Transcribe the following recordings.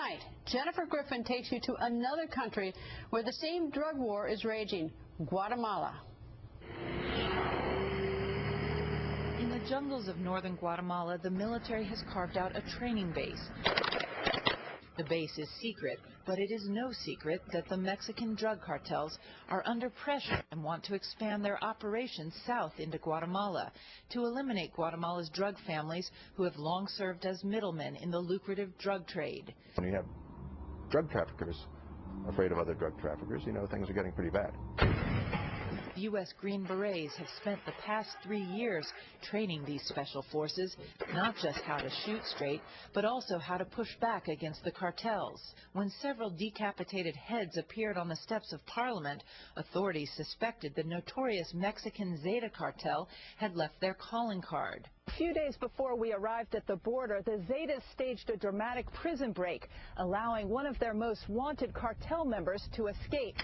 Tonight, Jennifer Griffin takes you to another country where the same drug war is raging, Guatemala. In the jungles of northern Guatemala, the military has carved out a training base. The base is secret, but it is no secret that the Mexican drug cartels are under pressure and want to expand their operations south into Guatemala to eliminate Guatemala's drug families who have long served as middlemen in the lucrative drug trade. When you have drug traffickers afraid of other drug traffickers, you know things are getting pretty bad. U.S. Green Berets have spent the past 3 years training these special forces, not just how to shoot straight, but also how to push back against the cartels. When several decapitated heads appeared on the steps of Parliament, authorities suspected the notorious Mexican Zeta cartel had left their calling card. A few days before we arrived at the border, the Zetas staged a dramatic prison break, allowing one of their most wanted cartel members to escape.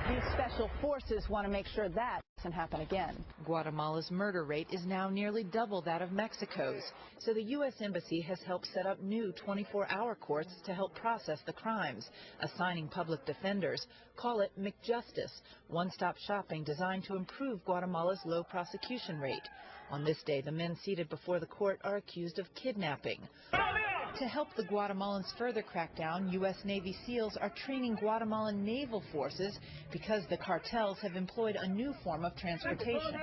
These special forces want to make sure that doesn't happen again. Guatemala's murder rate is now nearly double that of Mexico's, so the U.S. Embassy has helped set up new 24-hour courts to help process the crimes, assigning public defenders. Call it McJustice, one-stop shopping designed to improve Guatemala's low prosecution rate. On this day, the men seated before the court are accused of kidnapping. To help the Guatemalans further crack down, U.S. Navy SEALs are training Guatemalan naval forces because the cartels have employed a new form of transportation.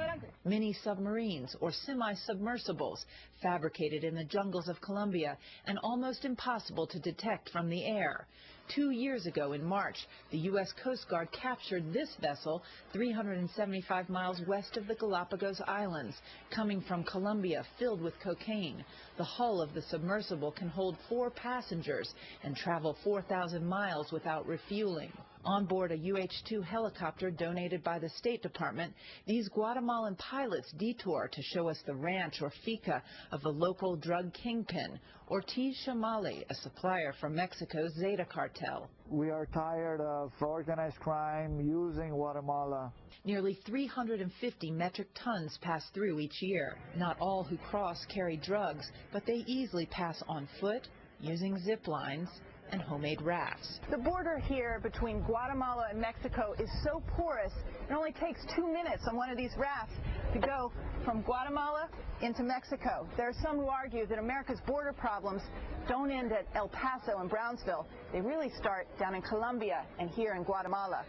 Mini submarines or semi-submersibles fabricated in the jungles of Colombia and almost impossible to detect from the air. 2 years ago in March, the U.S. Coast Guard captured this vessel 375 miles west of the Galapagos Islands, coming from Colombia filled with cocaine. The hull of the submersible can hold 4 passengers and travel 4,000 miles without refueling. On board a UH-2 helicopter donated by the State Department, these Guatemalan pilots detour to show us the ranch or finca of the local drug kingpin, Ortiz Chamali, a supplier for Mexico's Zeta cartel. We are tired of organized crime using Guatemala. Nearly 350 metric tons pass through each year. Not all who cross carry drugs, but they easily pass on foot, using zip lines and homemade rafts. The border here between Guatemala and Mexico is so porous, it only takes 2 minutes on one of these rafts to go from Guatemala into Mexico. There are some who argue that America's border problems don't end at El Paso and Brownsville. They really start down in Colombia and here in Guatemala.